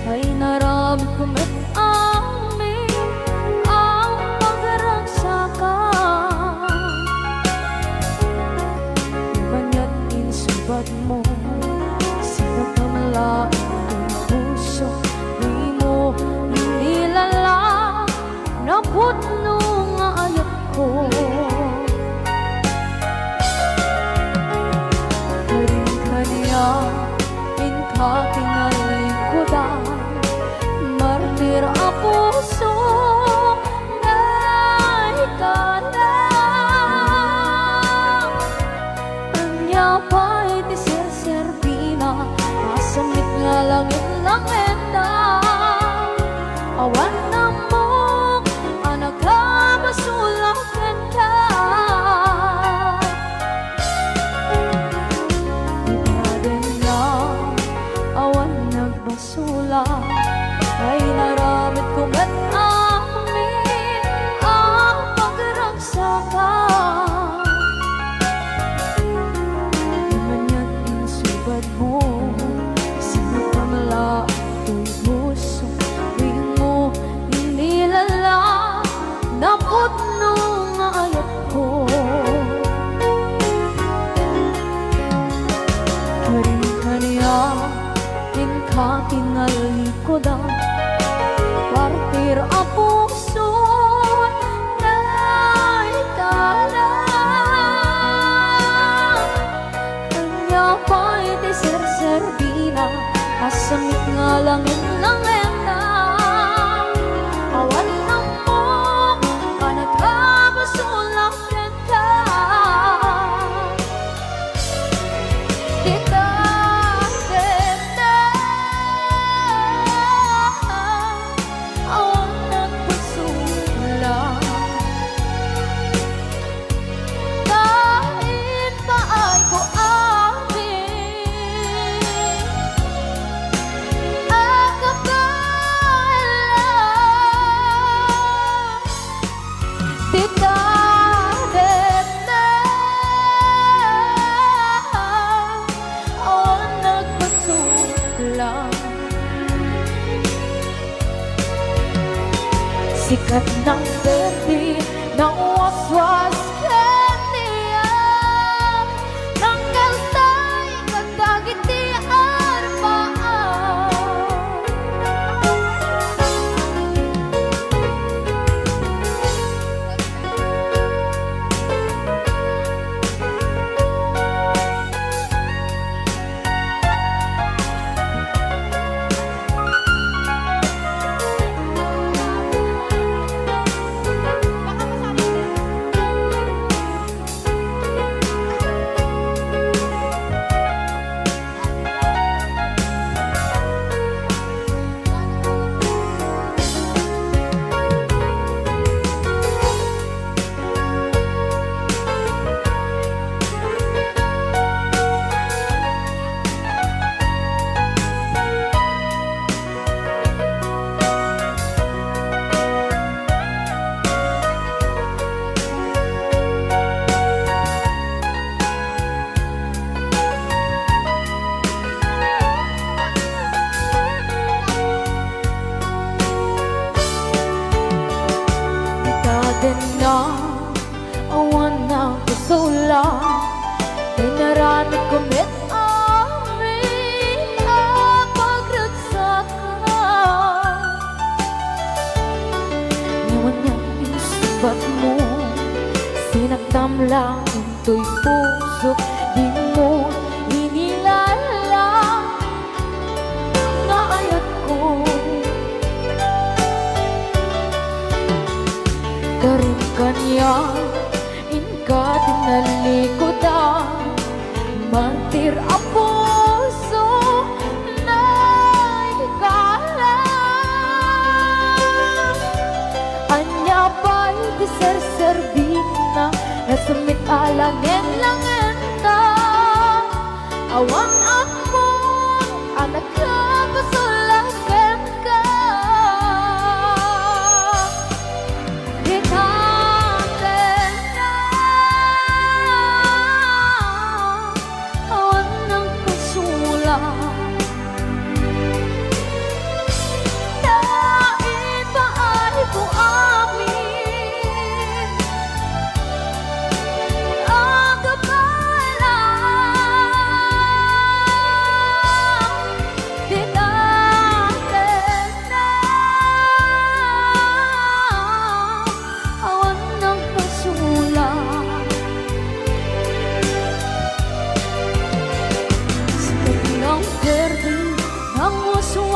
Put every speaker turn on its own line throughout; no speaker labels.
ay narami kumit amin ang pagragsakan. Banya't insubad mo sinagkamala ang puso, di mo inilala na putno nga ayat ko. Kakinalikudan, martir ang puso na ikalang. Anya pa'y tiserserpina, masamit nga langit-langit na. Awan na mo, anak ka, masulakan ka. Basula ay naramit kong at amin ang pagragsakan. Manya't insubad mo sinagkamala ito'y puso, di mo inilala na putno nga ayat ko. Karin-kaniya kakinalikudan, partir ang puso na ikalang. Kanya pa'y tiserserbina, asamit nga langit-langit na. Awan na mo, kanagkabasulakan ka. Sikat ng berde ng waswas kaniya, ng kalsay kagdagitian paan. Na awan na kusula, ay naramit kumit amin ang pagragsakan. Ngayon niyang insubat mo, sinagtam lang ito'y puso, di mo inilala na ayat ko. Karin kanya inka tinalikudan, mantir ang puso na ikalang. Anya pa'y tiserserbina, nasumit alangin-langin na. Awan ako, anak ka, pasulakan ka.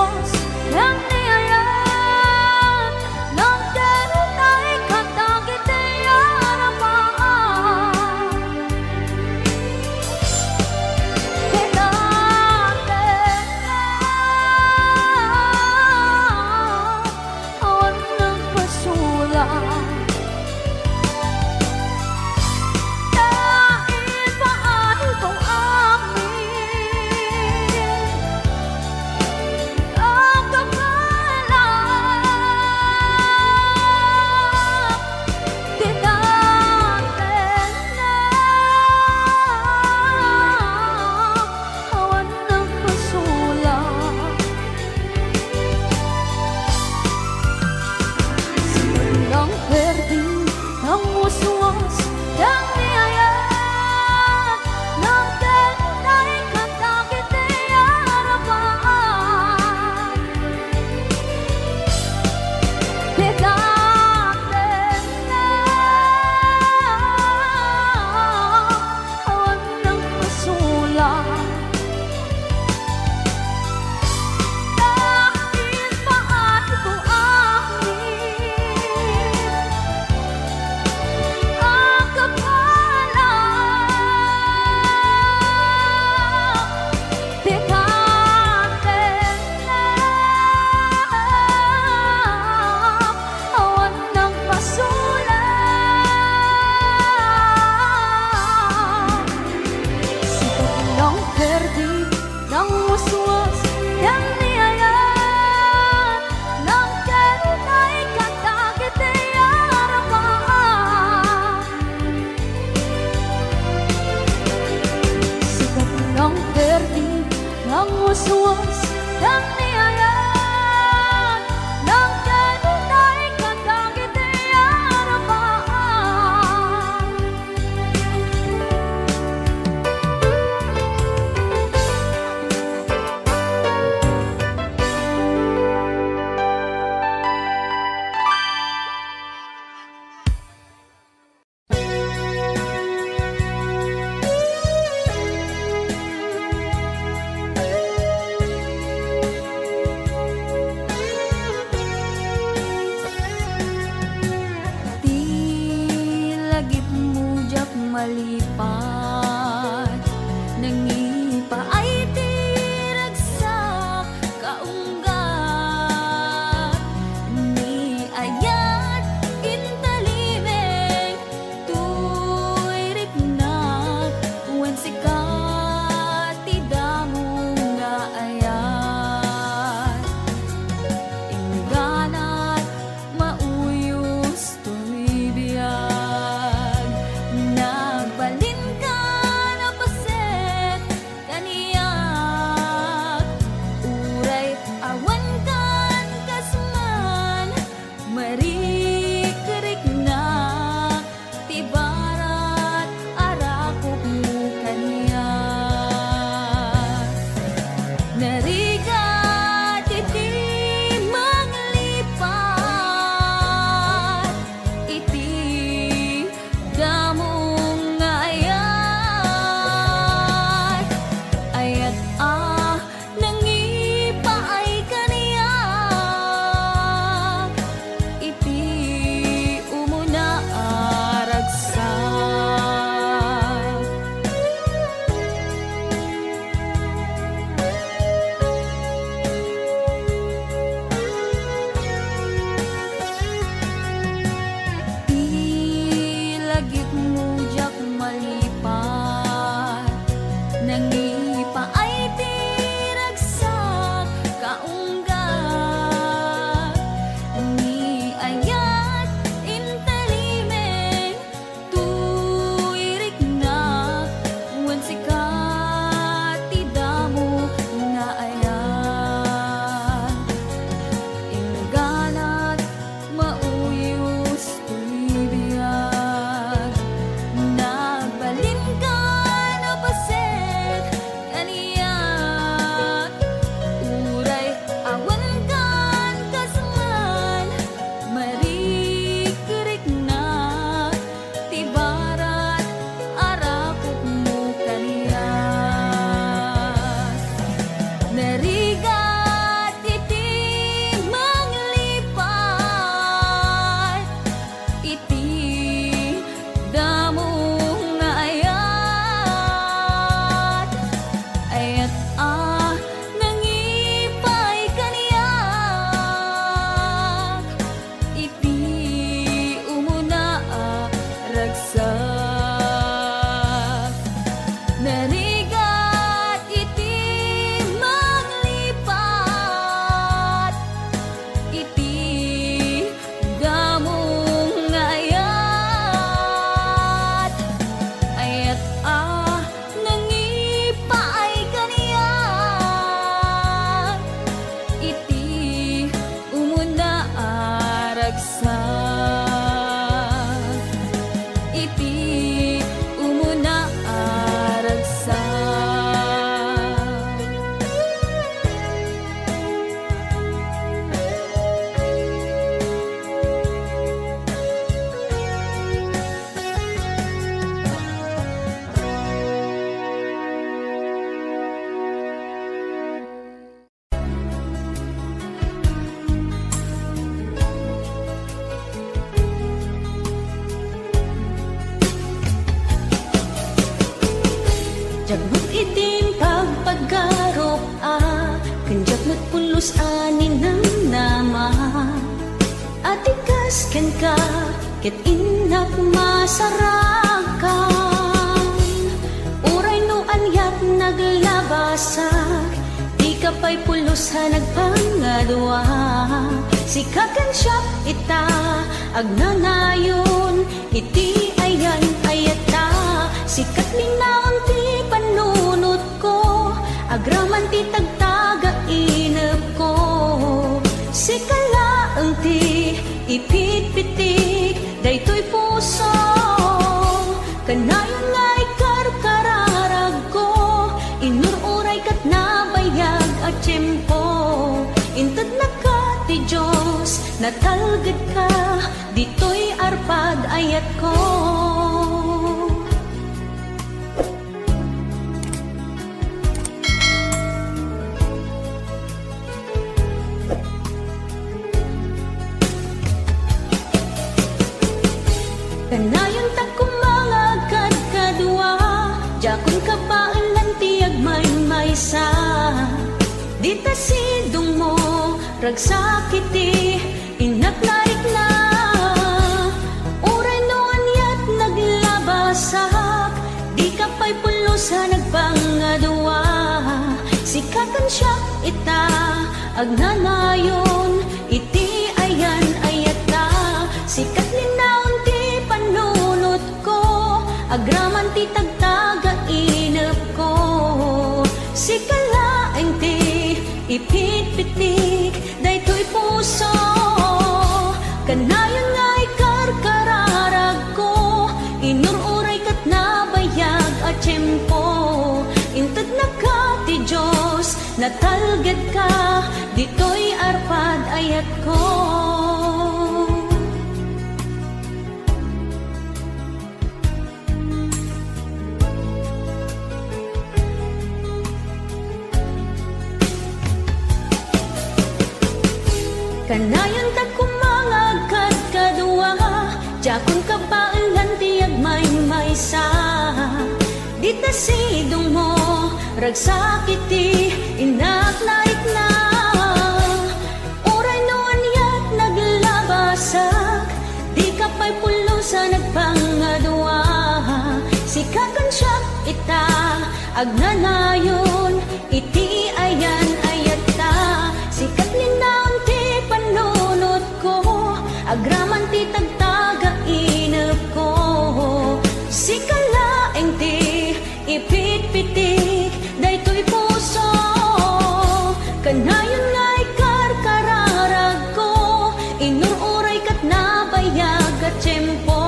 was yang niayan nang derutay kantang kitayarapaan kinatena awan ng pasulang dahil ba ay kung amin ang kapal
pulos anin ng nama at ikas ken ka ket inak masarakan uray no anyat naglabasak di ka pa'y pulos ha nagpangadwa sikakan siya ita agnanayon iti ayan ayata sikat linaon ti panunot ko agraman ti tagtaga inep ko sikalaeng ti ipitpitik daytoy puso kanayon nga ikarkararag ko inururay kat nabayag at tiyempo inted na ka ti Diyos natalged ka ditoy arpad ayat ko kanayon ta kumangagad kadwa jakon kapailan tiyag maysa dita sidong mo ragsakiti inaknarik na uray no anyat naglabasak di ka pa'y pulos ha nagpangadwa sikakan siya ita agnanayon iti ayan ayata sikat linaon ti panunot ko agraman ti tagtaga inep ko sikalaeng ti ipitpitik daytoy puso kanayon nga ikarkararag ko inururay kat nabayag at tiyempo inted na ka ti Diyos natalged ka ditoy arpad ayat ko kanayon ta kumangagad kadwa jakon kapailan tiyag maysa dita sidong mo ragsakiti inaknaik na uray no anyat naglabasak di ka pa'y pulos ha nagpangadwa sikakan siya ita agnanayon iti ayan ayata sikat linaon ti panunot ko agraman ti tagtaga inep ko sikalaeng ti ipitpitik daytoy puso kanayon nga ikarkararag ko inururay kat nabayag at tiyempo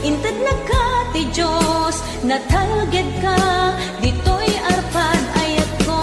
inted na ka ti Diyos natalged ka ditoy arpad ayat ko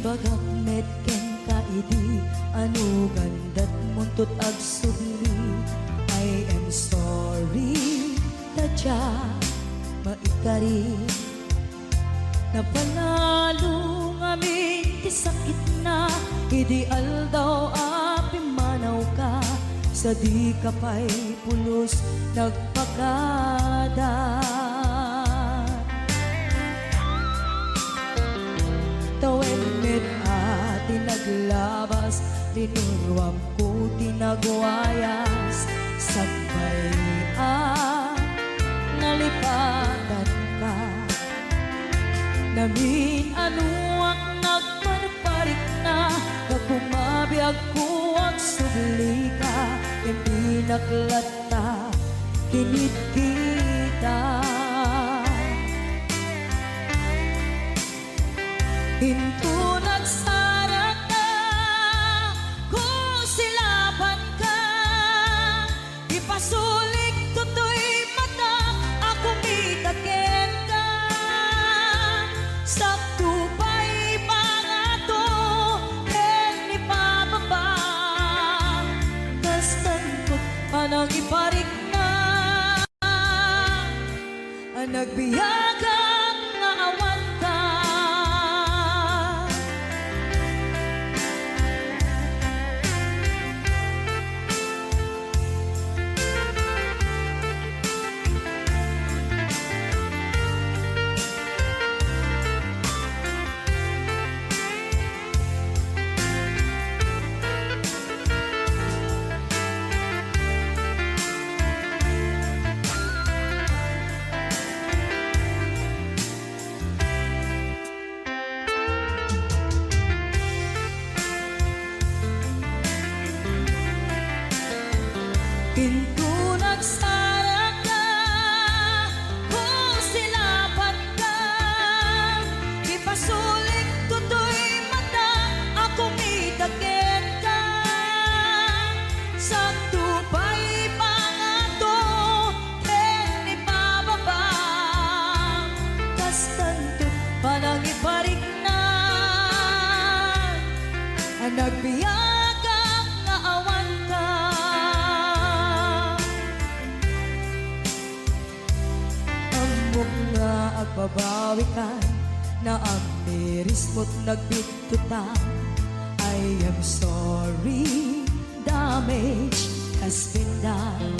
pagak medken ka idi anu gandat muntut ag subli. I am sorry tadya maikari napanalo ngamin ti sakit na ideal daw api manaw ka sa di ka pa'y pulos nagpakada. Tawen mit ati naglabas tinuruam ko tinagwayas sabay nalipatan ka namin anuak nagparparik na nagpumabiyag ko ang subli ka hindi naklata kinit kita. Hinto nagsarat na kung silaban ka ipasulik tutoy mata ako mitaken ka sakto pa'y pangato ken ipababa kastantot panang iparik na ang nagbiyagang nga awan ka. Pinto nagsara ka kung silaban ka ipasulik tutoy mata ako mitaken ka sakto pa'y pangato ken ipababa kastanto panang iparik na ang nagbiyagang nga awan ka. Nga agbabawi ka na ang miris mo't nagbitutan. I am sorry, damage has been done.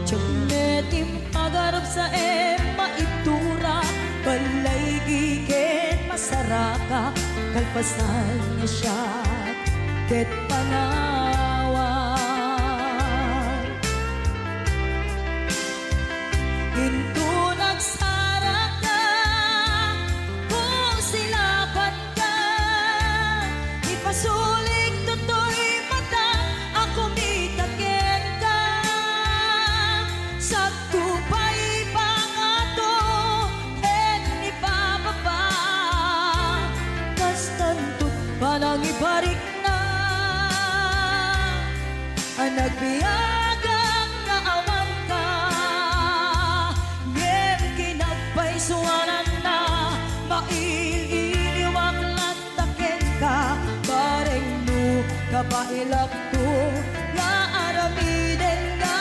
Tiyoknetim pagarap sa maitura balay giket masaraka kalpasan niya siya ket panawan. Hinto nagsara ka kung silaban ka ipasulik tutoy mata ako mitaken ka sakto pa'y pangato ken ipababa kastantot panang iparik na ang nagbiyagang nga awan ka. Suwanan na maililiwag lantaken ka bareng no kabailak ko nga aramiden ka.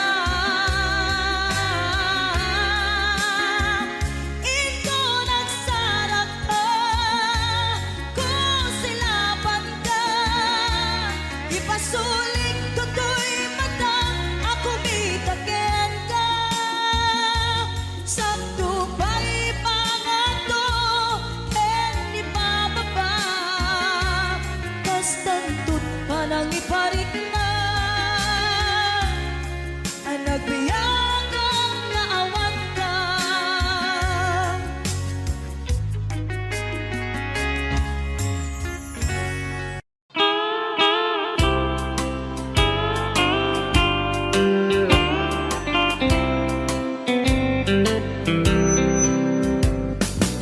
Ito nagsarak ka kung silaban ka ipasulik tutoy mata ako mitaken ka sakto pa'y panang iparik na ang nagbiyagang nga awan ka.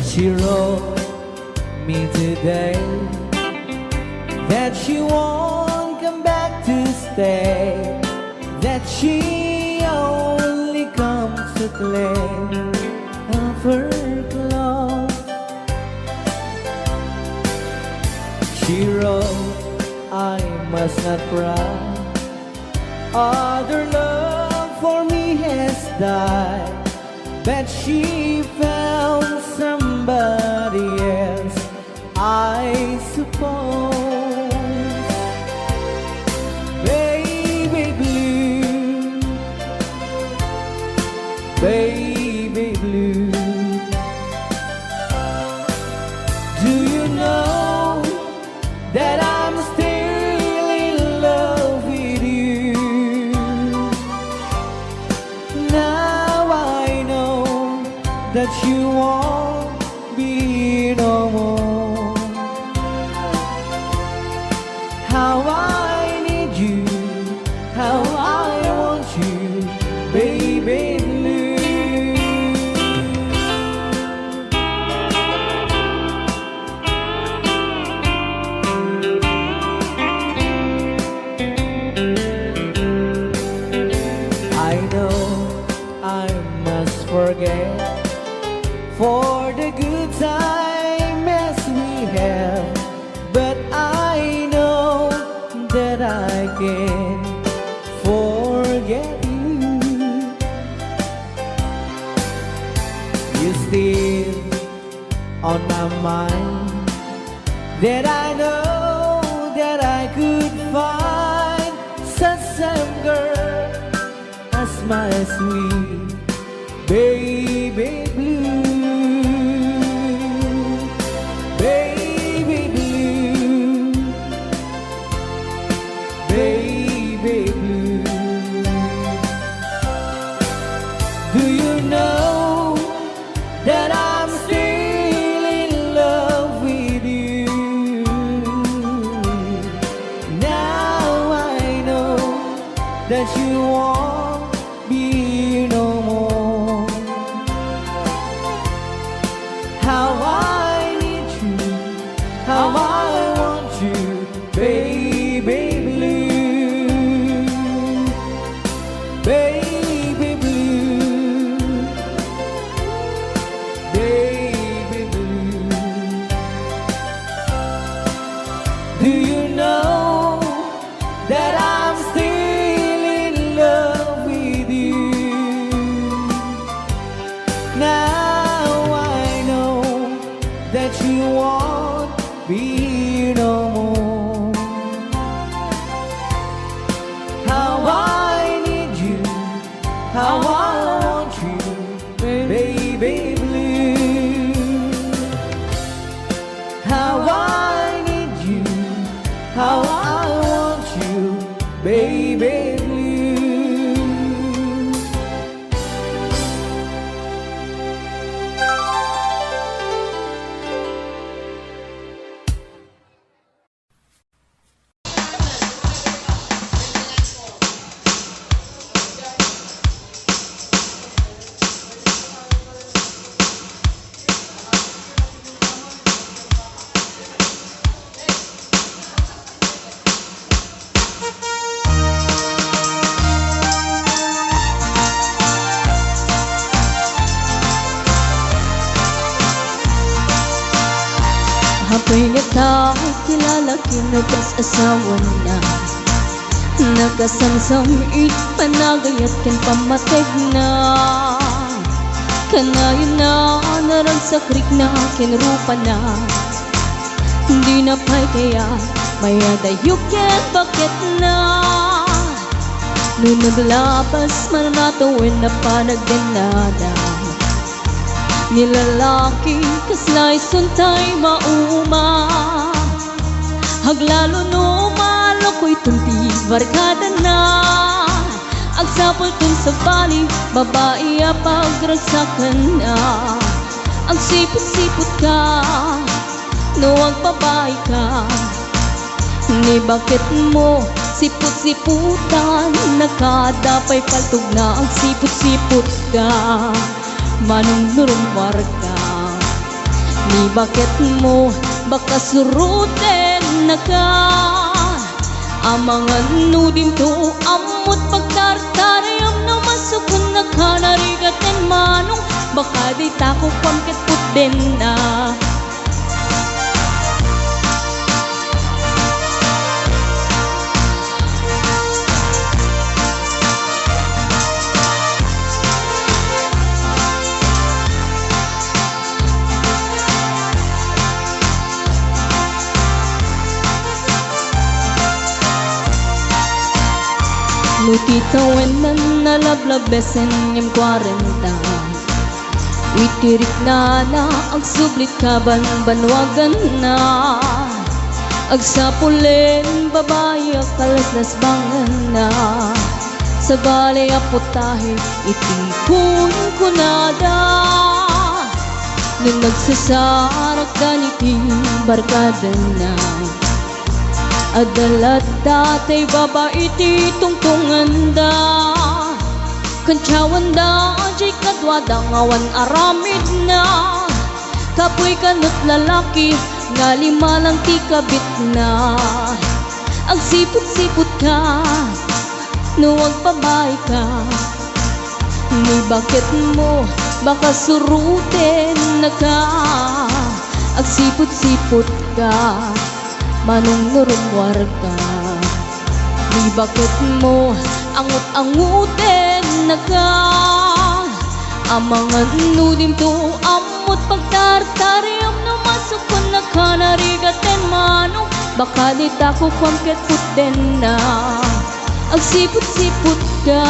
She wrote me today that she won't come back to stay, that she only comes to claim of her clothes. must not cry. Other love for me has died, but she found somebody else, I suppose. Baby blue, baby blue, do you know that I'm still in love with you? Now I know that you won't be no more. How I need you, how I want you, baby blue. I know I must forget for the good times we have, but I know that I can forget you. You're still on my mind, that I know that I could find such some girl as my sweet baby blue. Baby blue, baby blue, do you know that I'm still in love with you? Now I know that you won't be no more. How I need you, how I want you, baby blue, baby blue, baby blue. Do you know that I'm still in love with you? Now I know that you won't be no more. How I need you, how I want you, baby blue. How I need you, how I want you, baby blue.
Ako'y nakakilala, kinag-asawa na. Nagasamsamit, panagayat ken pamateg na. Kanayon na, narang sa krik na, kinrupa na. Hindi na pa'y kaya, maya dayok ken bakit na. Nung naglabas, mananatawin na panagdanada. Nilalaki, kaslay suntay mauma. Haglalo no malo ko'y tunti barkada na. Agsapol kun sa bali, babae pagrasakan na. Ang sipot-sipot ka, no ang babae ka. Ni bakit mo sipot-siputan, nakadapay paltog na ang sipot-sipot ka. Manong nurumwar ka, ni bakit mo baka suruten na ka. Amangan nudim to amot pagtartarayam na masukun na ka. Narigaten manong baka di tako pamket putden na. Ititawen na nalablabesen ng 40. Itirik na ang sublit kaban banwagan na. Agsapulen babae kalaslas bangan na. Sa balay aputahe itikun kunada. Nung nagsasarak ganiti barkada na. Adalat datay babae ti tungtungan da. Kantsawan da jay kadwada ngawan aramid na. Kapoy kanot lalaki nga lima lang ti kabit na. Agsipot-sipot ka nuwag pabay ka. Ni bakit mo baka suruten na ka. Agsipot-sipot ka manong nurumwar ka. Ni bakit mo angut-anguten na ka. Amangan nudim to amot pagtartariam no masukon na ka narigaten manong. Baka di tako kwamket puten na. Agsipot-sipot ka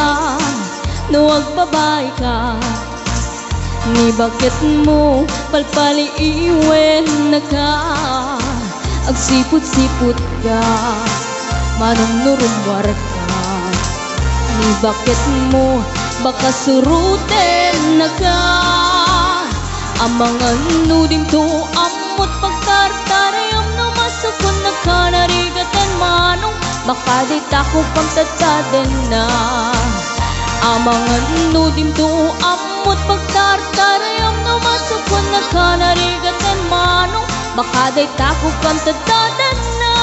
nuwag babay ka. Ni bakit mo palpali iwen na ka. Agsipot-sipot ka manong nurumwar ka. Ni bakit mo baka suruten na ka. Amangan nudim to amot pagtartariam no masukon na ka narigaten manong. Baka di tako pang tatsaden na. Amangan nudim to amot pagtartariam no masukon na ka narigaten manong. Baka di tako pang tatsaden na.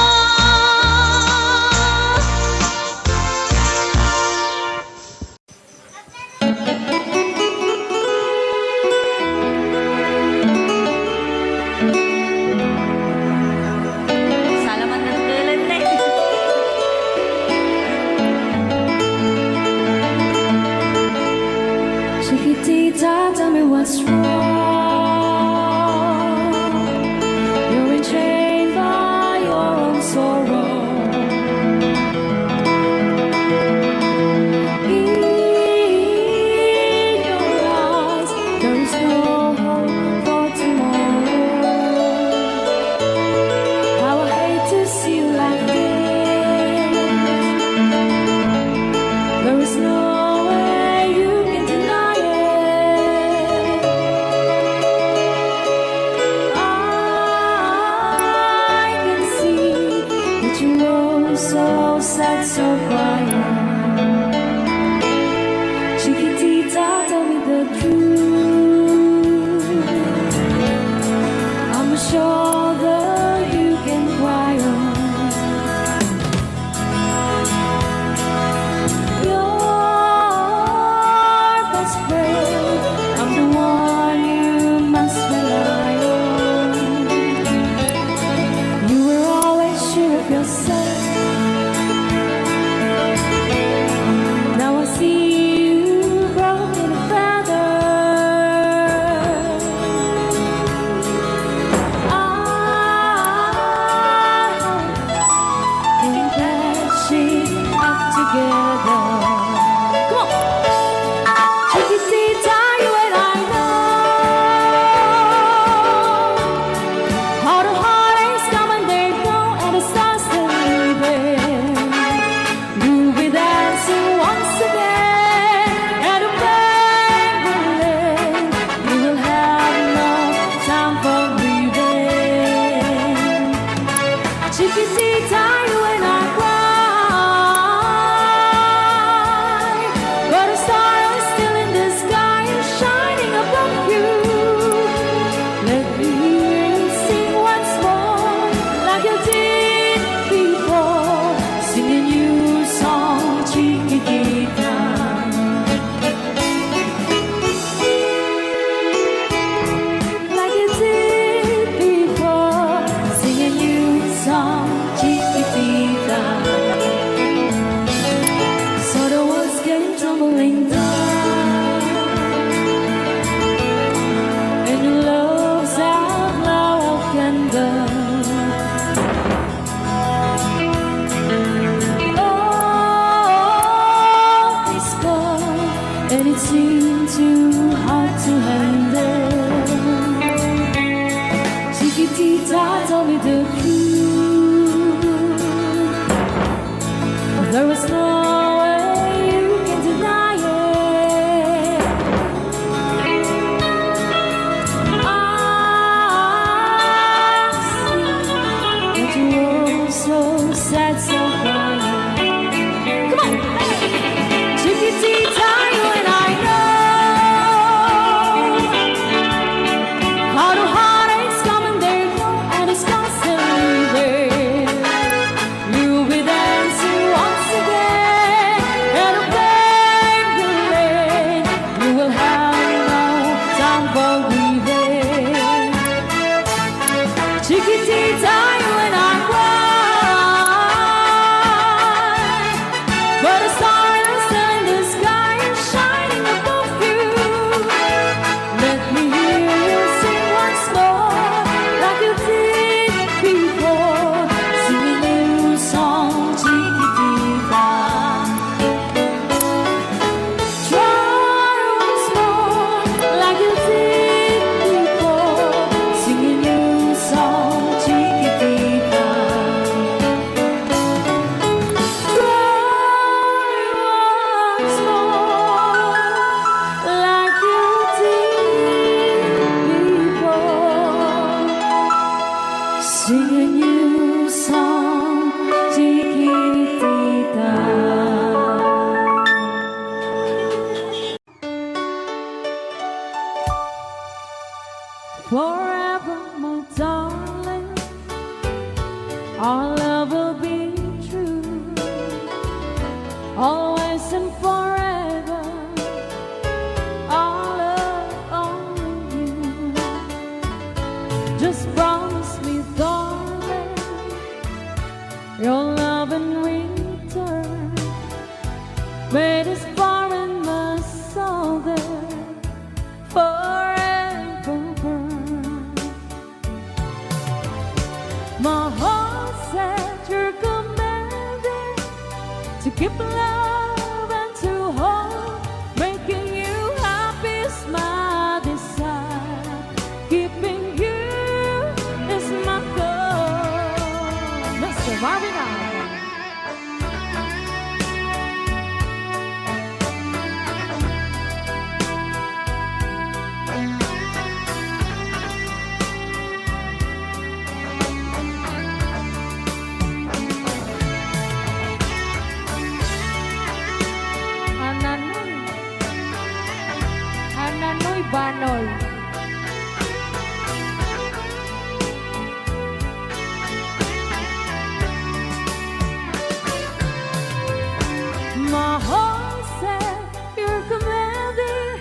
Salamat ng kailan na
Chiquitita, tell me what's wrong. You're enchained by your own sorrow. In your eyes, there is no hope for tomorrow. How I hate to see you like this. There is no way you can deny it. die when I cry. But the stars in the sky are shining above you. Let me hear you sing once more, like you did before. Sing a new song, chiquitita. Try once more, like you did before. Sing a new song, chiquitita. Try once more, like you did before. Sing a new song, chiquitita. Forever, my darling, our love will be true. Always and forever, our love only you. Just promise me, darling, your love in return. May this far in my soul there forever burn. My heart said you're commanded to keep love and to hold, making you happy is my desire. Keeping you is my goal. Mr. Marvin Allen. Ananoy Banoy. My heart said you're commanded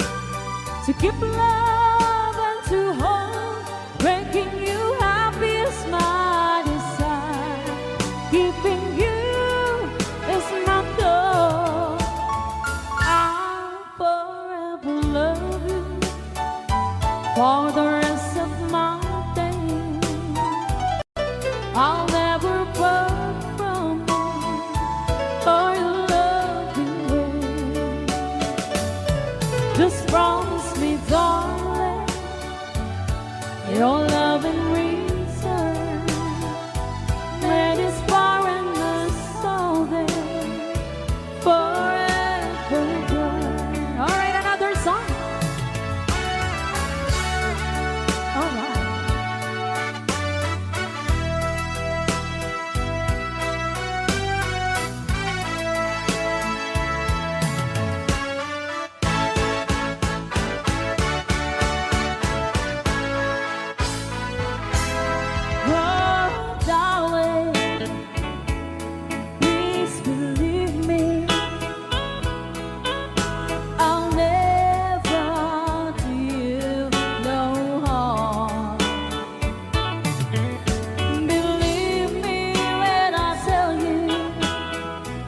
to keep love and to hold, making you happy is my desire. Keeping you is my goal. I'll forever love you for the rest of my days. I'll never part from you or your loving ways. Just promise me, darling, your love in return. May this far in the soul there forever burn. All right, another song. All right. Oh, darling, please believe me. I'll never do you no harm. Believe me when I tell you,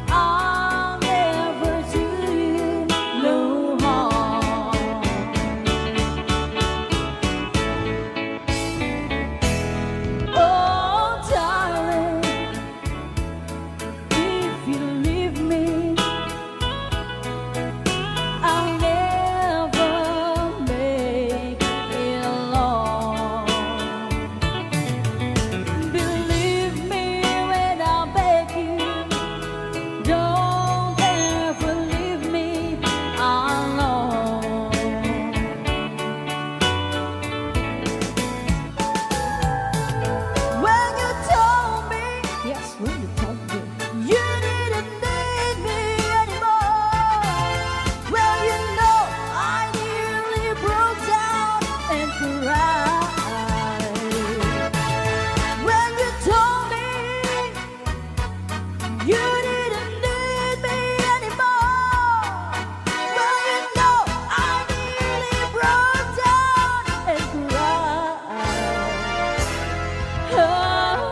I'll never do you no harm. Oh, darling, if you leave me, I'll never make it long. Believe me when I beg you, don't ever leave me alone. When you told me, yes, when you told me, you didn't need me anymore. Well, you know, I nearly broke down and cried. When you told me you didn't need me anymore. Well, you know, I nearly broke down and cried. Oh,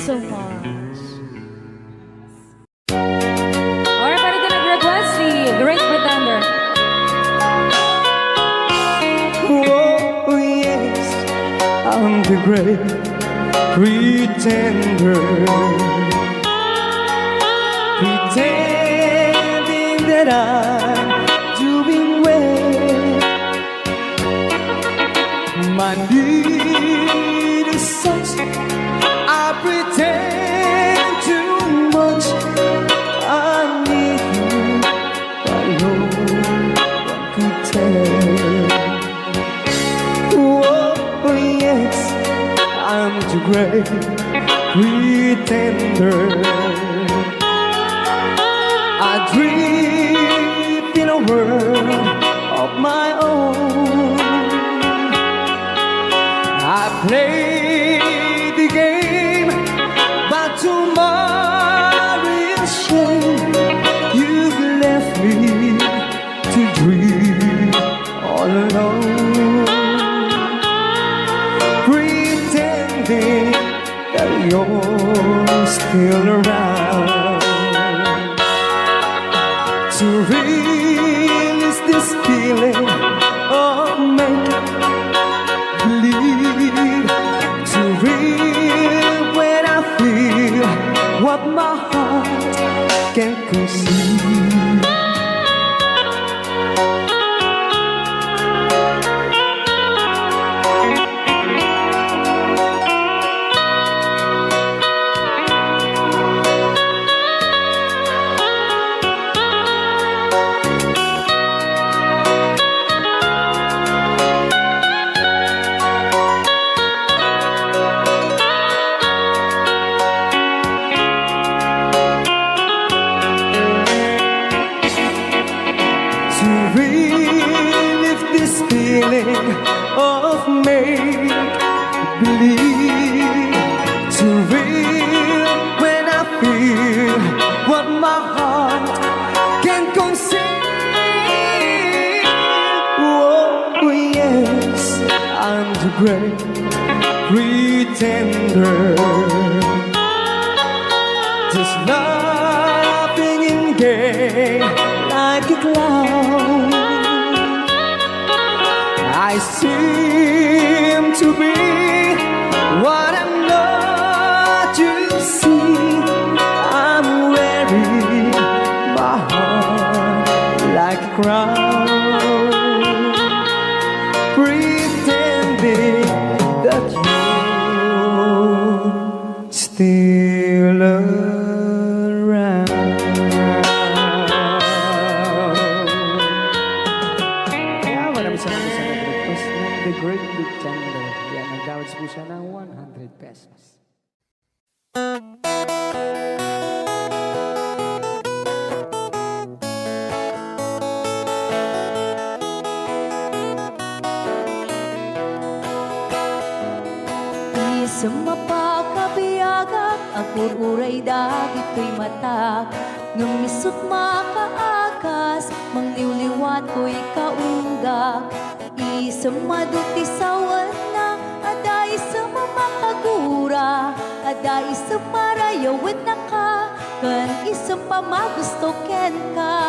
so much. Alright, para din nag-request si Great Pretender.
Oh, yes, I'm the great pretender. Pretending that I'm doing well. My need is such, I pretend too much. I need you, but no one could tell. Oh, yes, I'm the great pretender. I dream in a world of my own. I play the game, but tomorrow is shame. You've left me to dream all alone, pretending that you're still around. To release this feeling of make-believe, to real when I feel what my heart can conceive. To relive this feeling of make-believe, to real when I feel what my heart can conceive. Oh, yes, I'm the great pretender. Just laughing in gay like a clown. I seem to be what I'm not. You see, I'm wearing my heart like a crown, pretending that you're still around. Kaya maraming salamat sa nag-request ng The Great Pretender. Yan, nag-downloads po siya ng 100 pesos.
Sa mapakabiyagak, ang ururay dagit ko'y matak. Nung misut makaakas, mangliwliwat ko'y kaunggak. Isang maduti sa wana, aday sa mamakagura, aday sa marayawit na ka, kan isang pamagusto ken ka.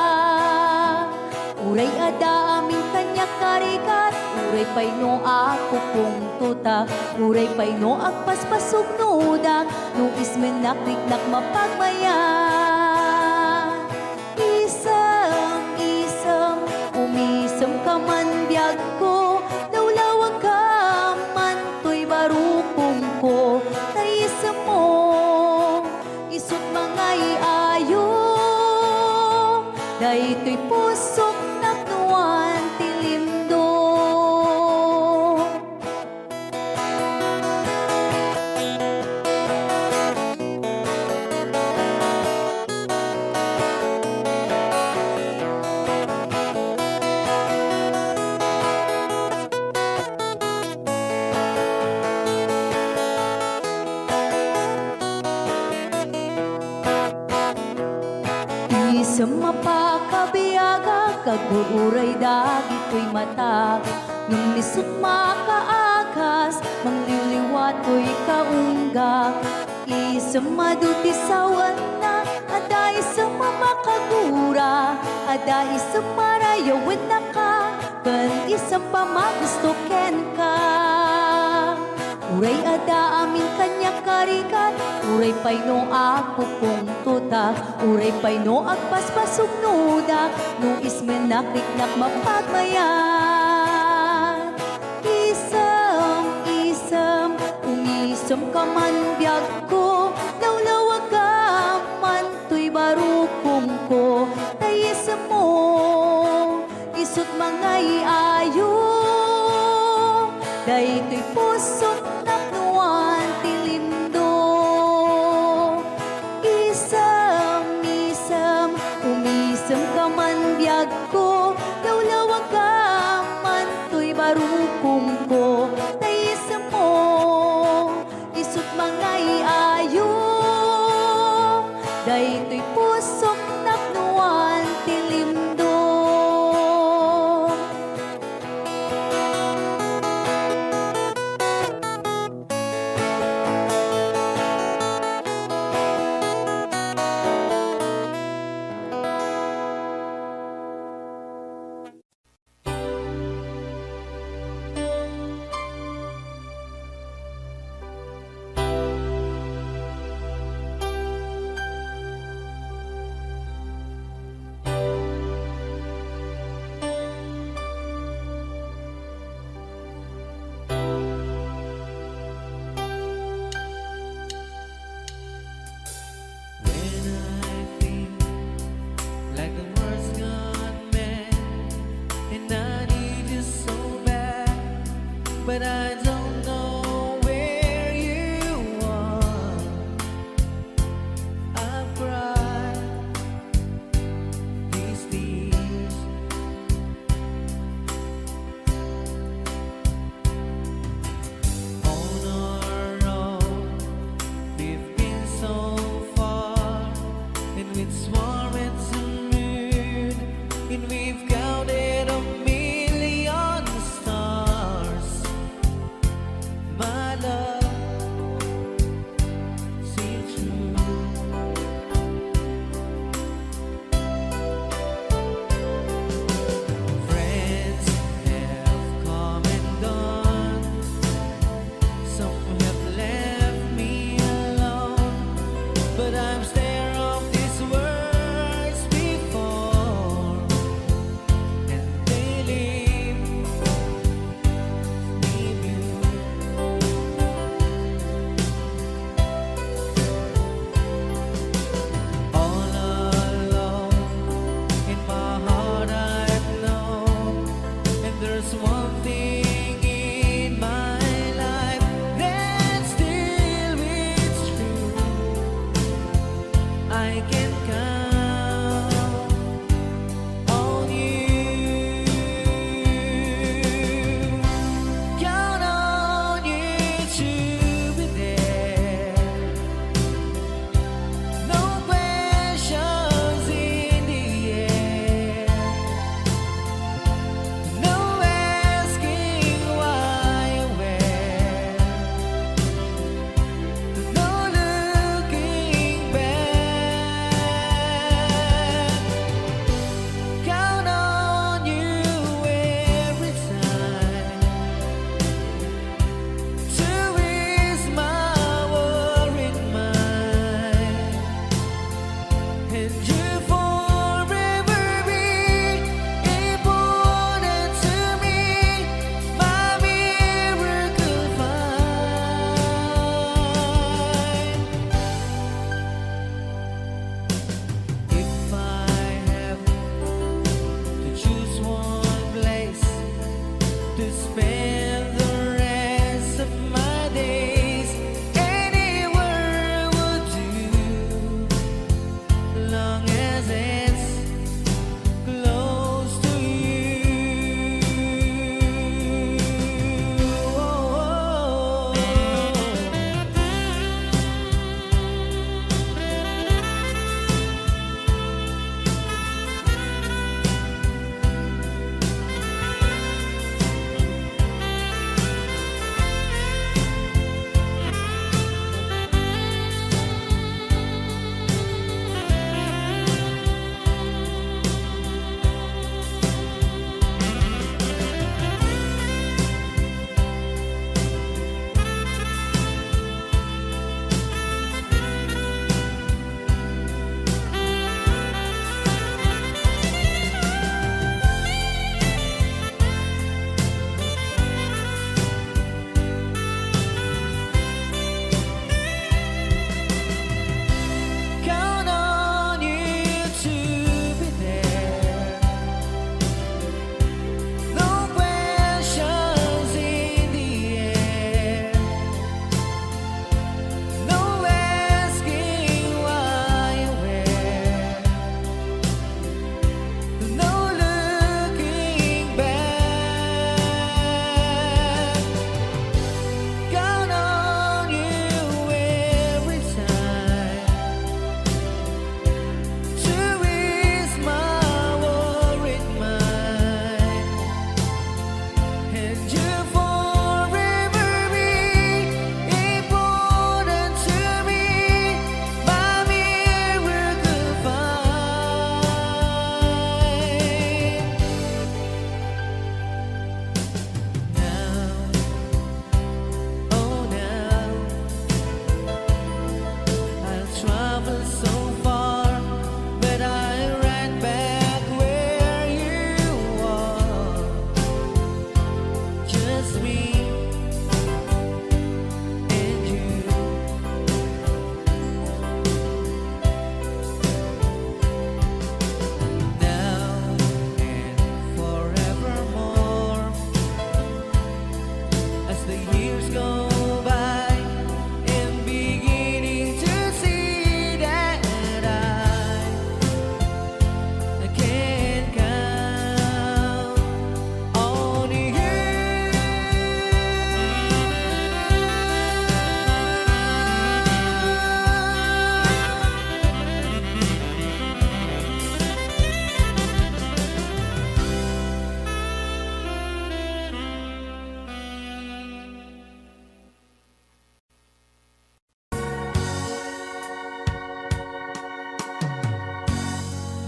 Uray ada aming kanya karikat, uray pay no ako kung tuta, uray pay no agpaspasog nuda, no ismenakliknak mapagmaya. Isam, umisam ka man biyag ko, dawlawag ka man to'y barukong ko, naisam mo, isut mga iayo, dahito'y pusok naknuan tilindo. Sa mapakabiyaga, kagururay dagit ko'y mata. Nung nisut makaakas, mangliliwat ko'y kaunggak. maduti sawan na aday sa mamakagura aday sa marayawan na ka kan isang pamagusto ken ka uray ada amin kanya karikat uray pay no agpupong tuta uray pay no agpaspasog nuda no ismen nakiknak mapagmayan isam umisam ka man biyag ko lawlawag ka man tuy barukong ko tayis mo isut mga iayo daytoy pusot naknuan tilindo isam umisam ka man biyag ko lawlawag ka man tuy barukong ko tayis mo isut mga iayo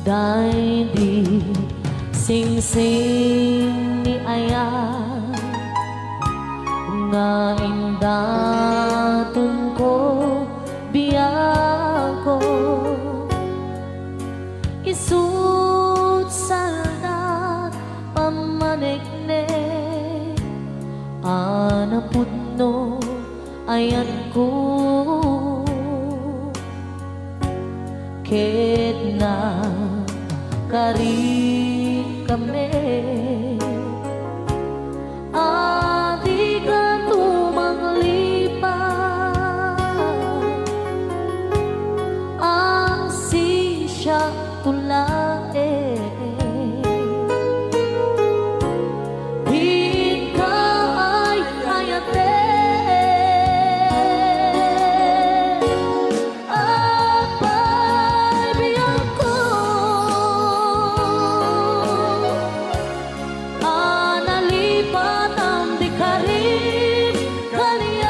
Dahil di sing-sing ni Aya nga indatun ko biyako isut salda pamanikne anaputno ayan ko ket na kari kami adi ka tumanglipat ang sisya tulae di ka ay hayate apay biyang ko analipat ang di karin kaliyan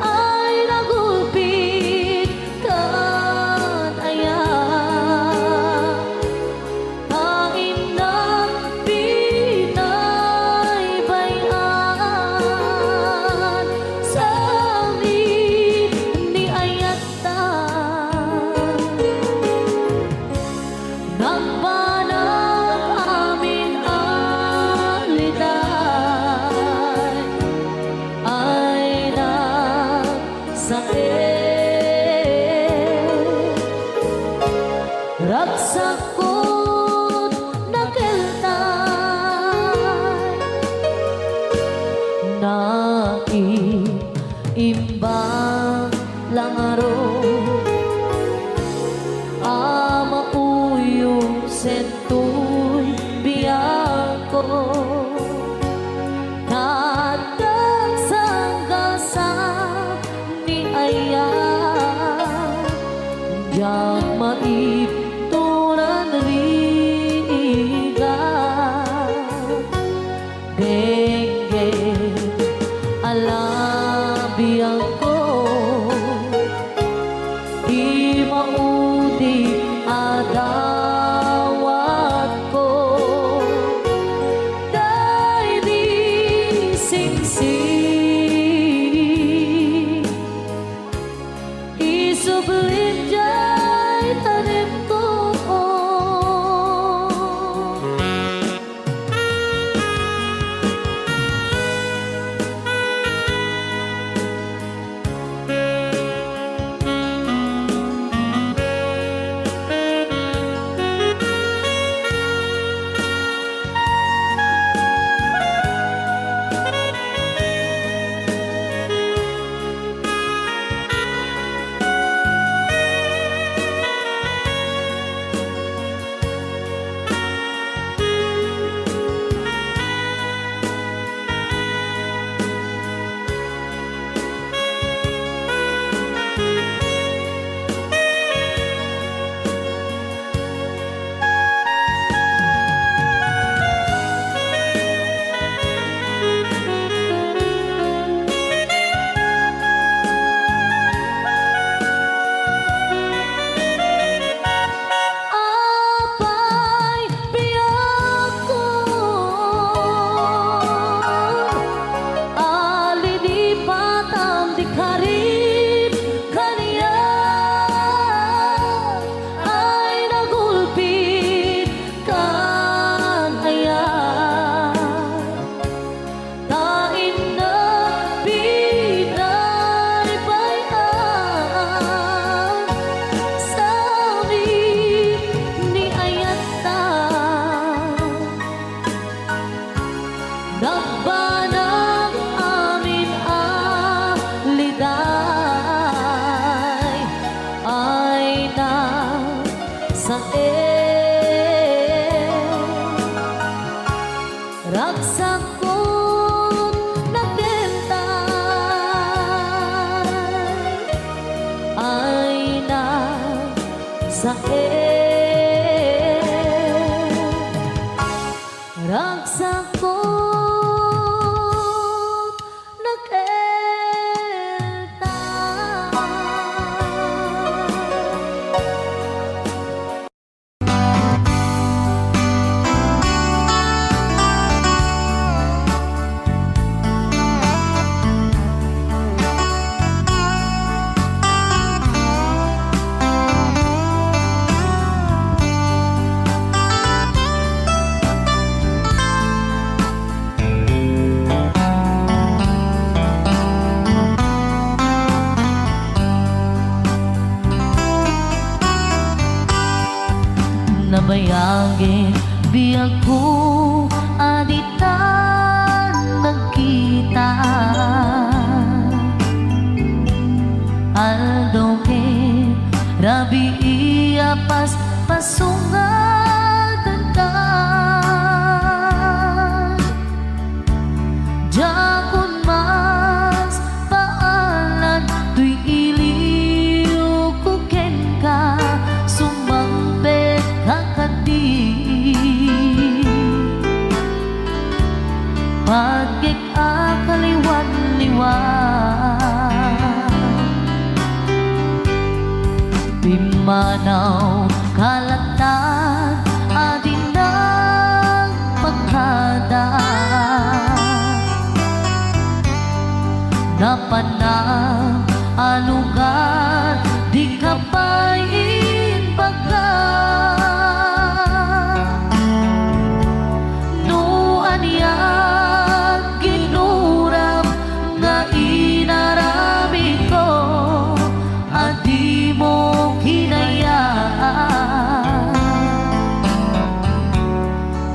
ay nagulpit kan aya kain ng pinaybayan sa amin ni ayata nagbanang amin aliday ay nagsakit ragsakot nakeltay naiimbang langaro ama uyong sentoy biyako tatag sanggasa ni Aya yang maipturan riga denge alabiyang ko di maudi adawat ko dahil di singsing isublim jay tanim ko apay biyako alilipat ang di karin kaniya ay nagulpit kan aya tain na pinaybayan sa amin ni ayata nagbanang amin aliday ay nagsakit ragsakot nakeltay ay nagsakit ragsakot nakeltay
ako aditan nagkita Aldo ke rabi iya pas pasungatan ka Jakun mas paalan tuy iliw kuken ka sumampet kakadi pagkik akaliwan-liwan Pimanaw kalatag adin ng pagkada Napanang alugar di kapain baga Nuan yan ginuram nga inarami ko Adi mo hinayaan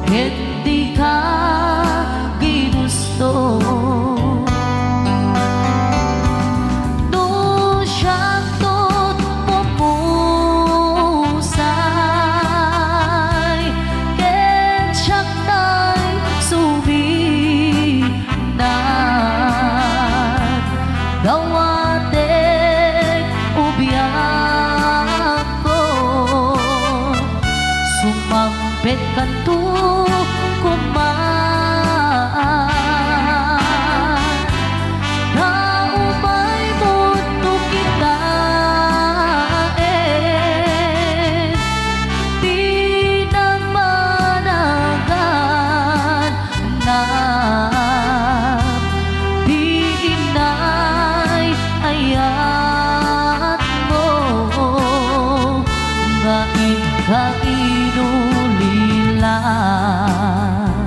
Hindi ka ginusto Gawatek ubiyak ko Sumampet kan tu kumaan Na umay mundo kita Di na managan na ayat mo nga ikainulilan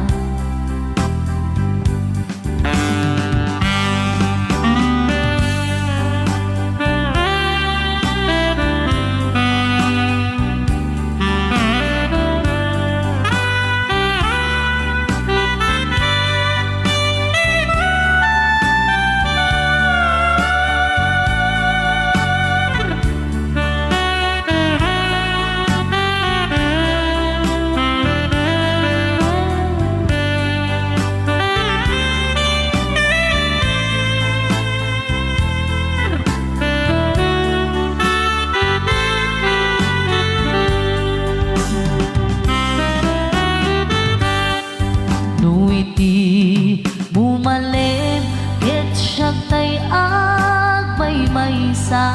Nuiti bumalem ket siya tay agmay-maysa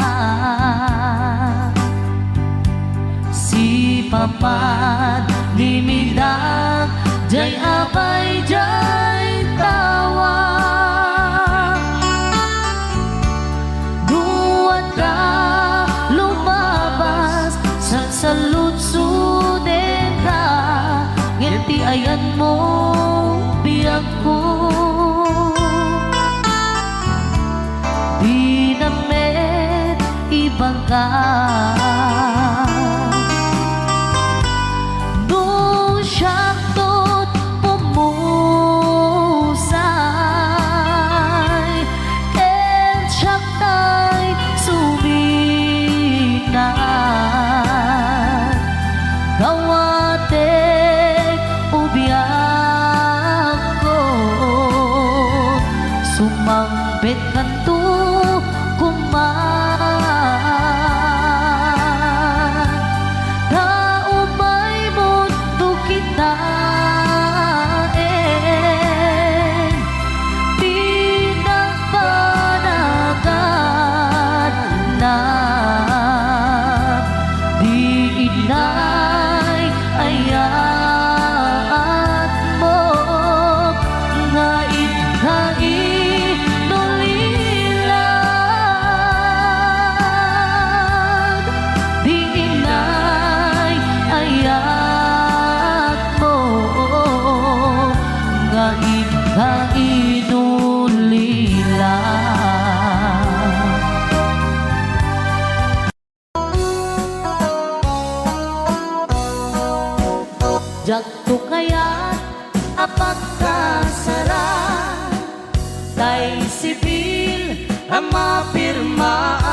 Si papat limidak jay abay jay tawa Duwan ka lumabas sa saludsuden ka Ngiti ayan mo biyak ko Di namet ibang ka Nung siyang tot pumusay And siyang tay suminan Gawatek ubiyak ko Sumampet kan tu kuman Na umay mundo kita Di na panagan na Di inay ayat mo nga ikainulilan Di inay ayat mo nga ikainulilan Jagto kaya apagkasara tay sibil ang mapirmaan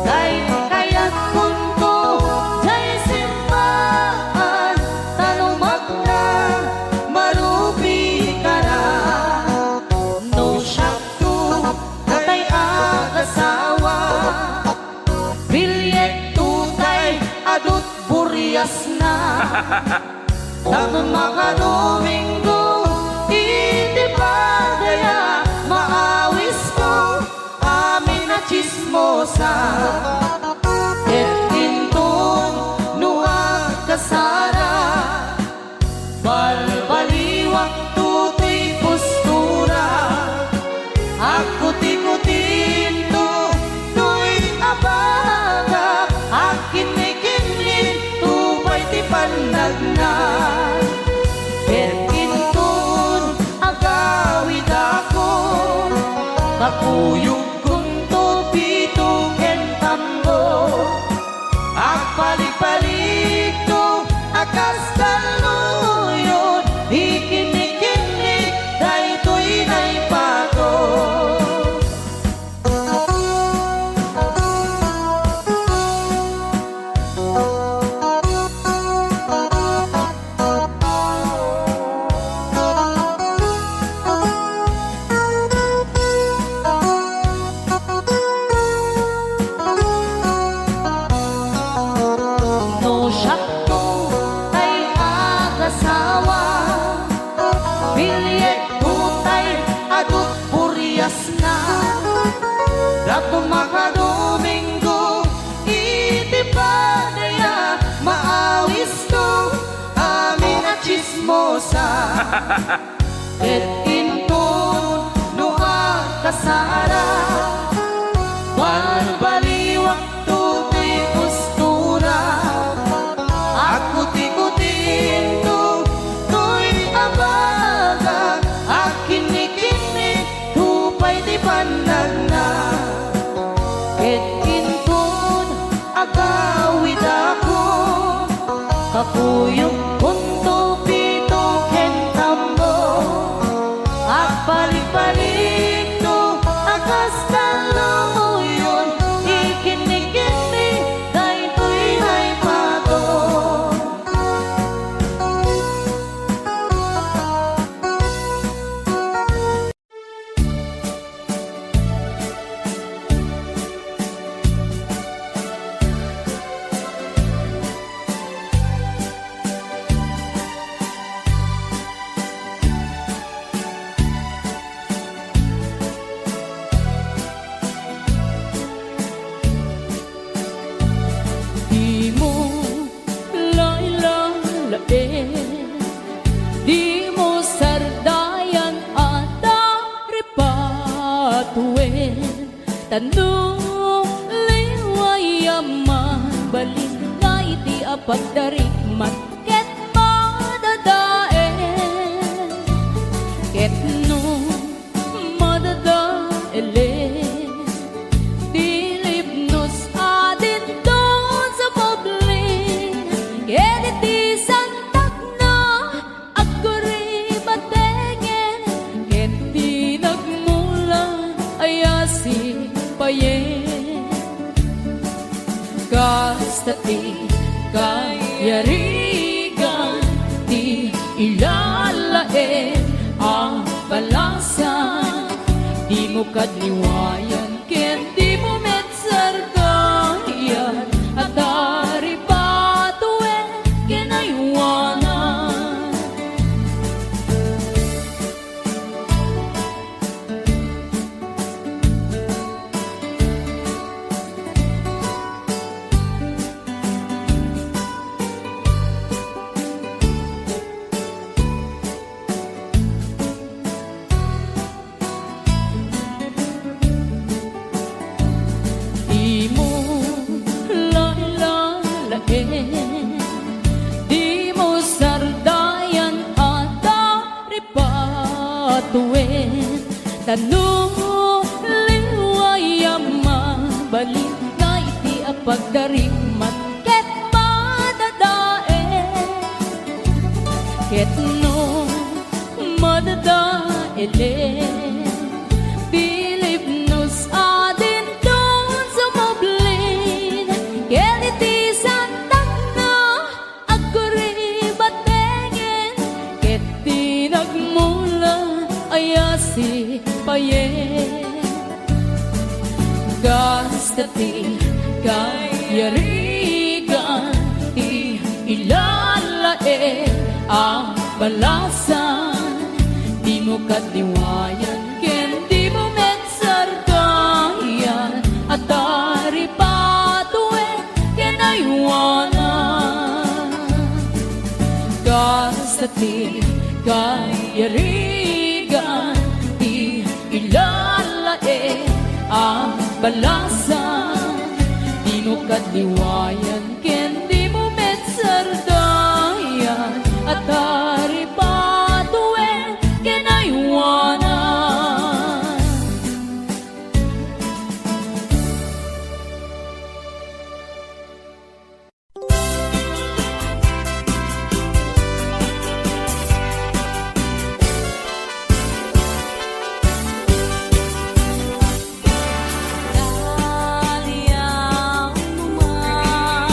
tay kayat kunto tay simbahan talumak na marubi ka na no syakto tay agasawa bilyet tutay adut buryas na Tanong mga Domingo, iti pa daya maawis ko amin na chismosa. Et intong nuwag kasara, balbaliwak tutoy postura. Ako tikutin to, to'y abaga, akin may kinlin, tupay ti pandag na. Kakuyog kong tupito ken tambo Agpalik-palik to akas kaluyon Ikinik-kinik daytoy naipato Dato mga Domingo, iti pa daya maawis to amin na chismosa. Et inton nuha kasara, balbaliwak tutoy postura. Ako tikutin to, to'y abaga, akinik-inik, tupay di pandag na. Et intun agawid ako kakuyog kunto pito ken tambo agpalik-palik to akas kaluyon ikinig-kinig daytoy naipato
Di mo lailalain, di mo sardayan at daripatuin. Tanong liwayaman, balik na iti apagdarikmat, ket madadaen. Ket no madadaelen, dilipnos adin doon sa pobling. Ket iti santak na agkuri batengen, ket di nagmula ayasi payen. Kasta ti kayarigan, ti ilalaen ang balasan. Di mo kadliwayan, ken di mo metsargayan, at daripatuin kinaywanan. Di mo lailalain, di mo sardayan at daripatuin. Tanong liwayaman, balik na iti apagdarikmat, ket madadaen. Ket no elen Philip nos adin doon sa moblin Keliti santak na ako ribatengen Keti nagmula ayasi payen Gastati kayarigan ilalae ang balasan Di mo katiwayan ken di mo metsarkayan At dari patuen ken aywanan Gastati kayarigan ilalae ang balasan Di mo katiwayan ken di mo metsardayan At hari patuen kinaywanan
Daliang naman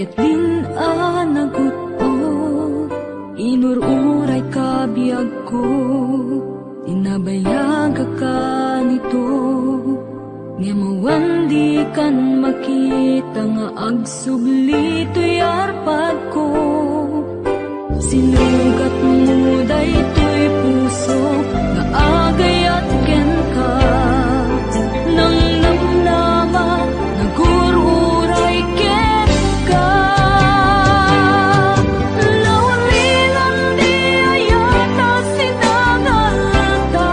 ket din anagut o inururay kabiyag ko tinabayag ka nito nga mawandi kan makita nga agsubli to'y arpad ko sinugat mo daytoy puso nga agayat ken ka nang namnama nagururay ken ka lawalilan di ayata sinangalta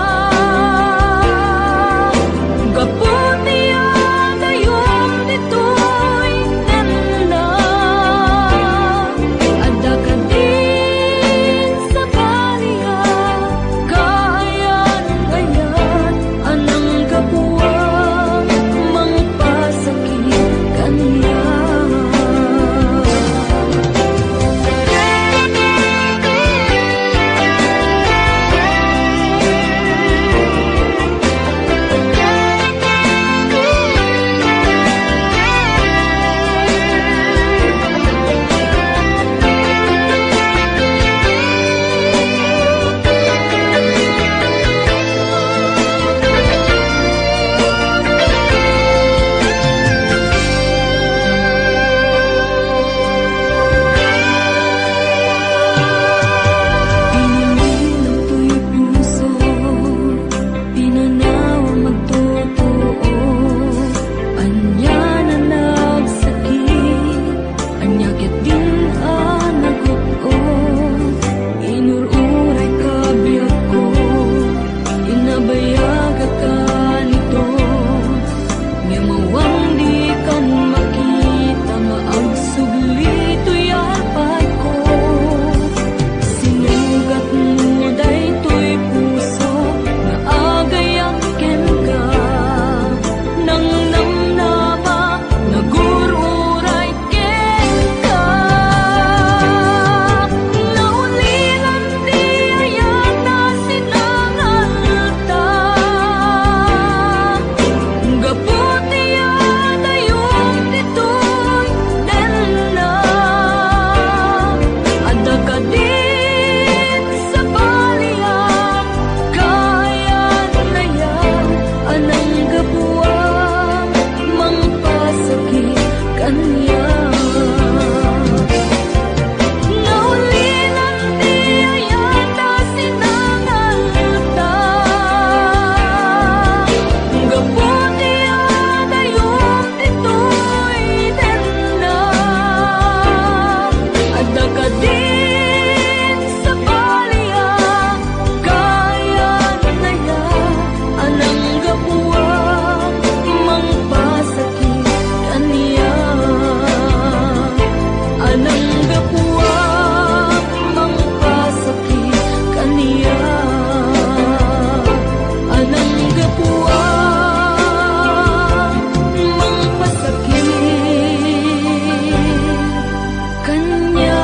gaputi adayom ditoy nanda adda ka din sa baliya kayan ayat anang kapuwa mangpasakit kaniya Pinililaw to'y puso, pinanaw magtotoo. Anya na nagsakit, anya ket din anagot o. Inururay kabiyag ko, inabayag ka nito. Nga mawang di kan makita, maagsubli to'y arpad ko. Sinugat mo daytoy puso nga agayang ken ka nang namnama nagururay ken ka naulilan di ayata sinangalta gaputi adayom ditoy denna adda ka din sa baliya kayan layan anang kapuwa mangpasakit kaniya naulilan di ayata sinangalta gaputi adayom ditoy denna adda ka din sa baliya kayan layan anang kapuwa mangpasakit kaniya anang kapuwa mangpasakit kaniya anang kapuwa mangpasakit kaniya.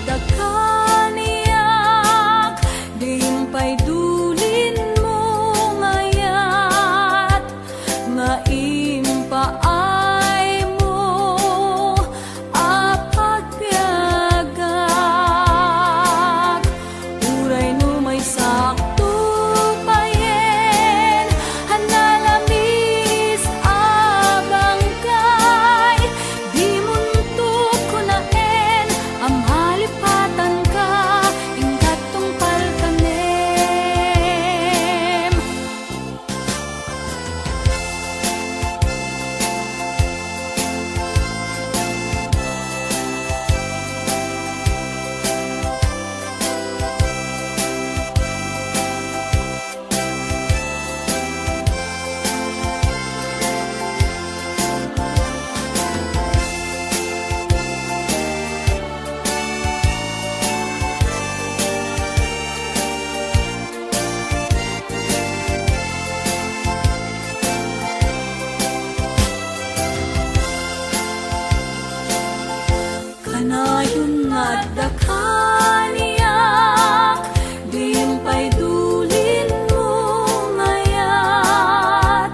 dakaniyak, diimpay dulin mo ngayat, nga impaay mo apagpiagak. Uray no may sakto payen, hanalamis abang kay, di muntok ko naen, ang halipatan ka, ingkat tungpal kanem. Kanayon nga dakaniyak, diimpay dulin mo ngayat,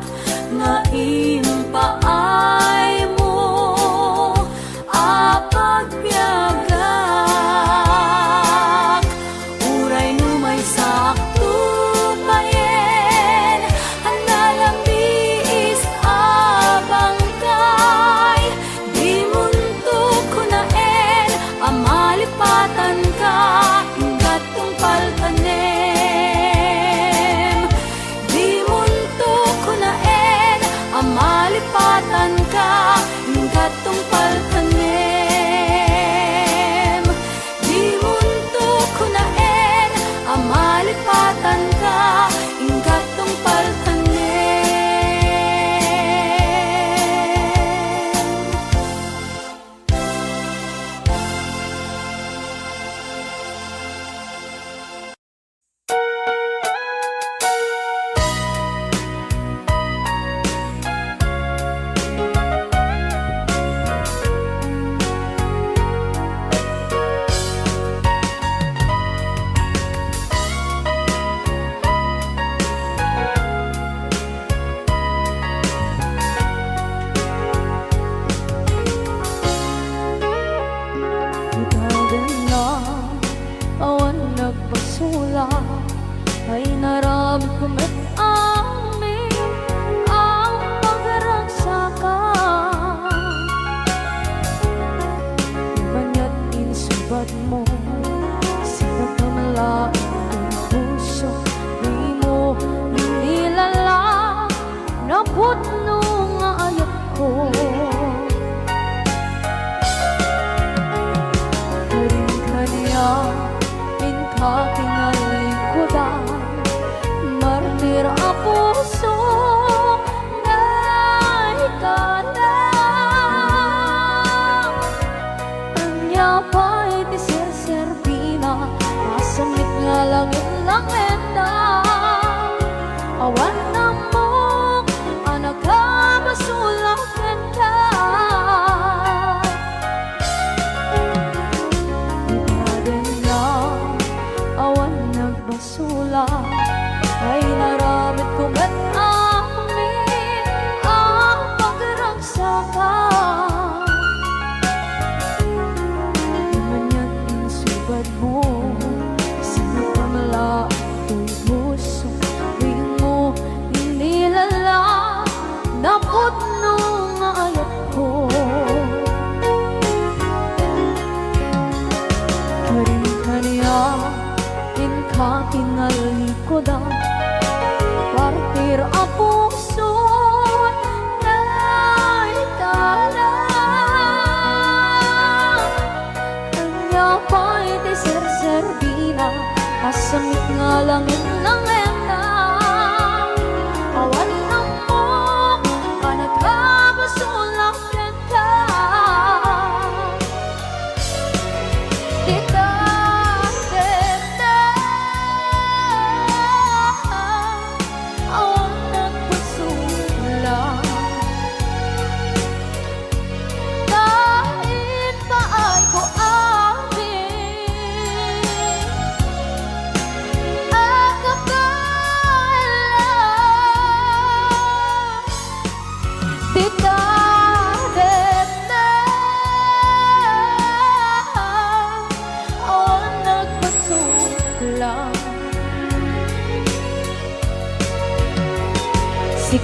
nga impaay mo apagpiagak. Uray no may sakto payen, hanalamis abang kay, di muntok ko naen, amalipatan ka, ingkat tungpal kanem. Di muntok ko naen, amalipatan ka, ingkat tungpal kanem. Di muntok ko naen, amalipatan ka, ingkat tungpal kanem. Itagan na awan nagpasula, ay narami kumet amin ang pagragsakan. Banya't insubad mo, sipat na malaking ang puso, di mo inilala, naputno nga ayat ko. Inka kinalikudan, martir ang puso na ikalang. Anya pa'y tisir-serbina, masamit nga langit-langit na. Awan na mo, anak ka, basulakan ka. Awan nagbasula, ay naramit ko ba't amin ang pagragsakan. Manya't insubad mo, sinapamala ito'y puso, di mo inilala, naputno nga ayat ko. Karin-kaniya, inka kinalikodan, partir ang puso na ikalang. Kanya pa'y tisir-serbina, asamit nga langit-langit na. Awan na mo, anak ka, basulakan ka. Kahit pa ay ko amin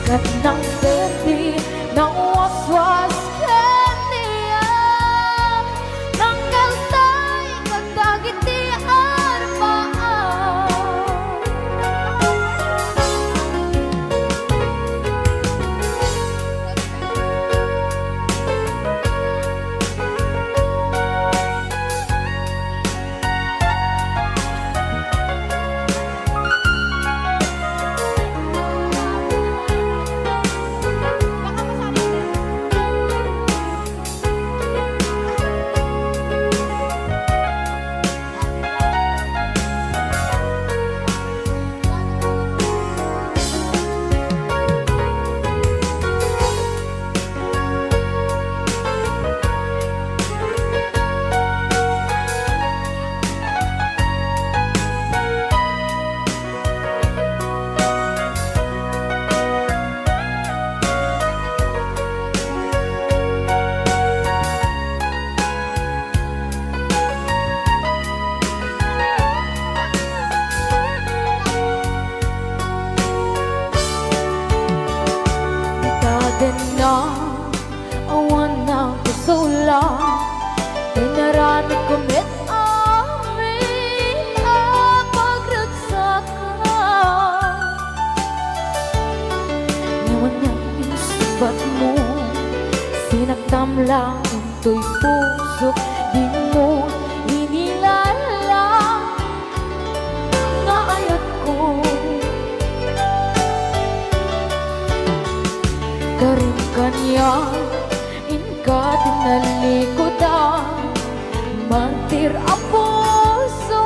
Sikat ng berde, ng waswas kaniya, ng kaltay, kagdagiti arpaan. Na awan ng kusula, dinarami kumit amin ang pagragsakan. Ngayon niyang inisubat mo, sinagtam lang into'y puso, di mo inilala nga ayat ko. Karin kanya, inka tinalikodan, mantir ang puso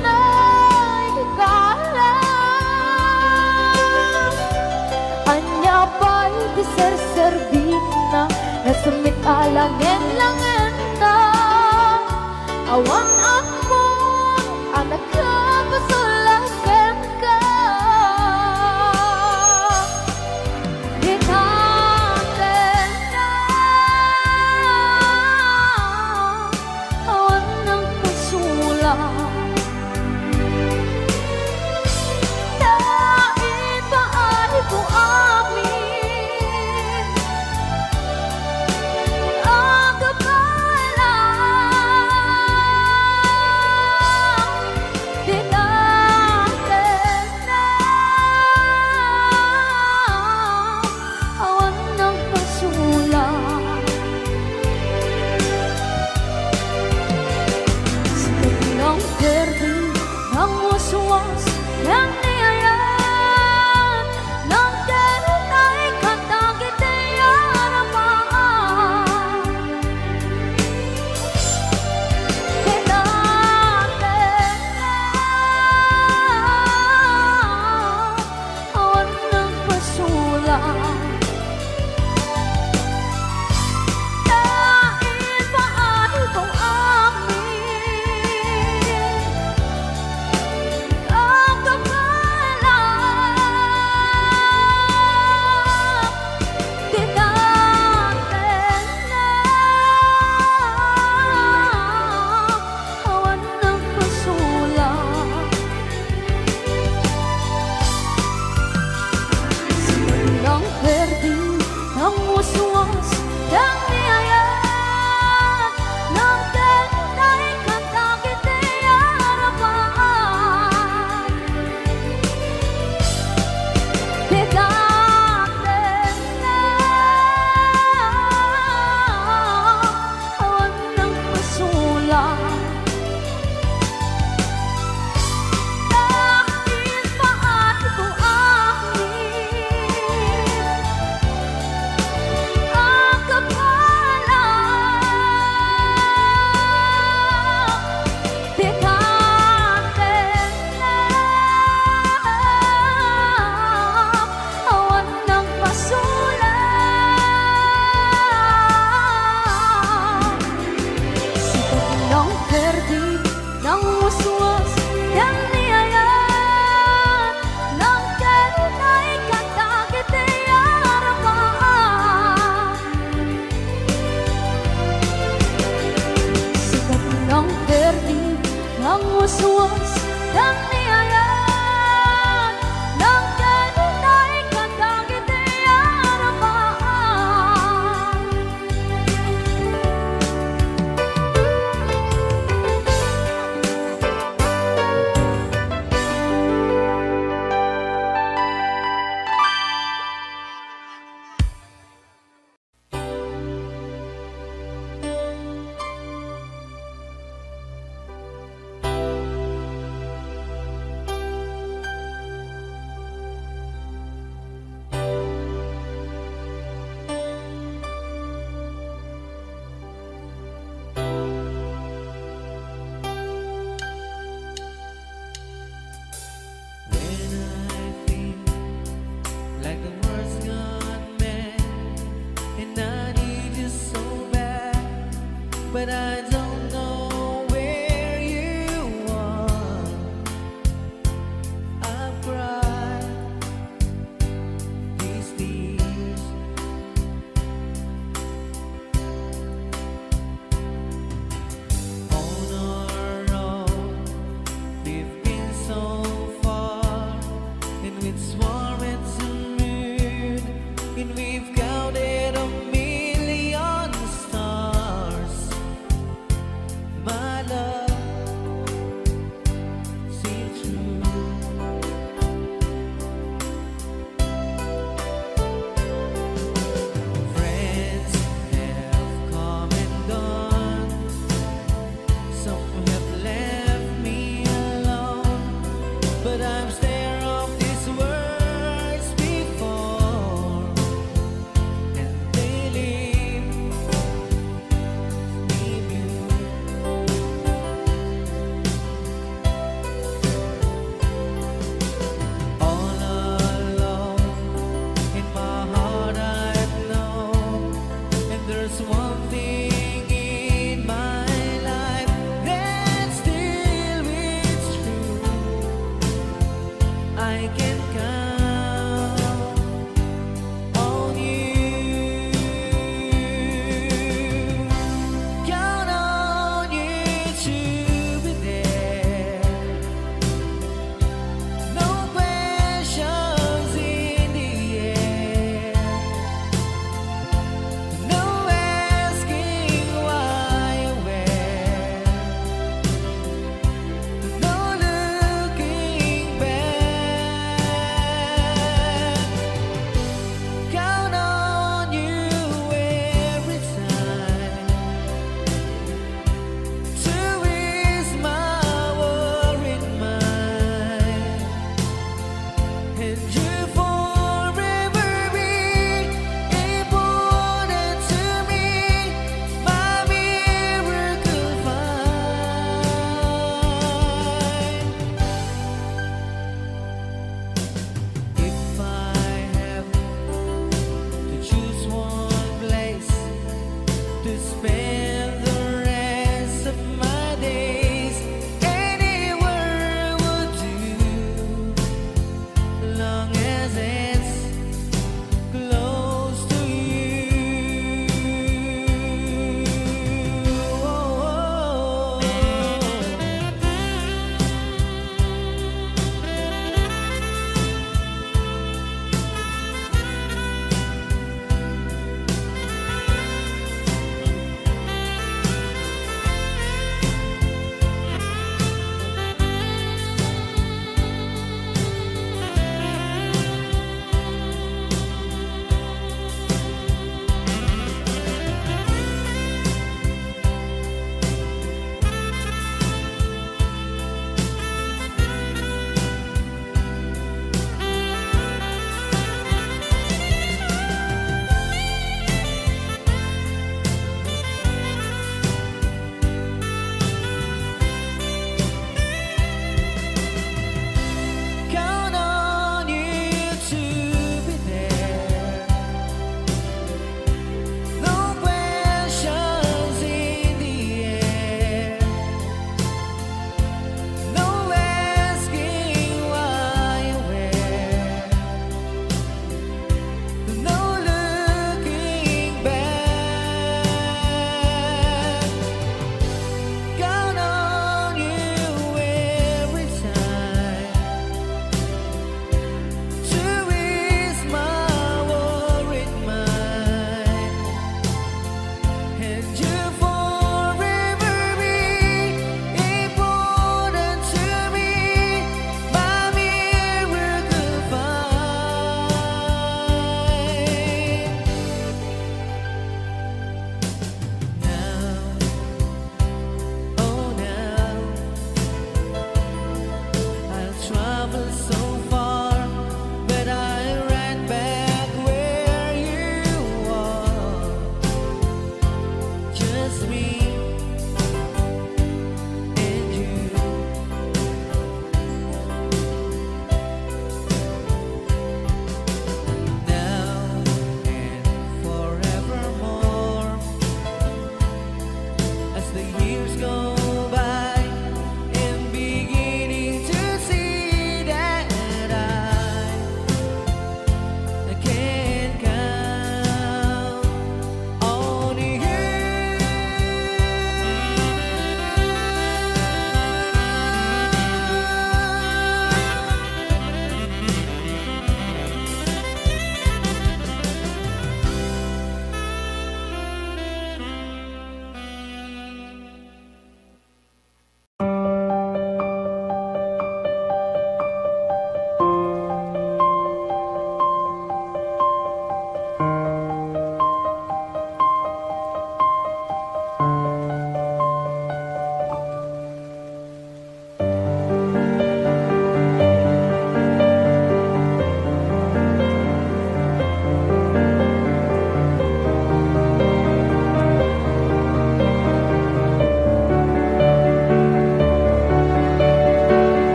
na ikalang. Anya ba'y di serserbina, nasumit alangin langin ta. Awan akong anak ka, pasulagan ka.
ang waswas ng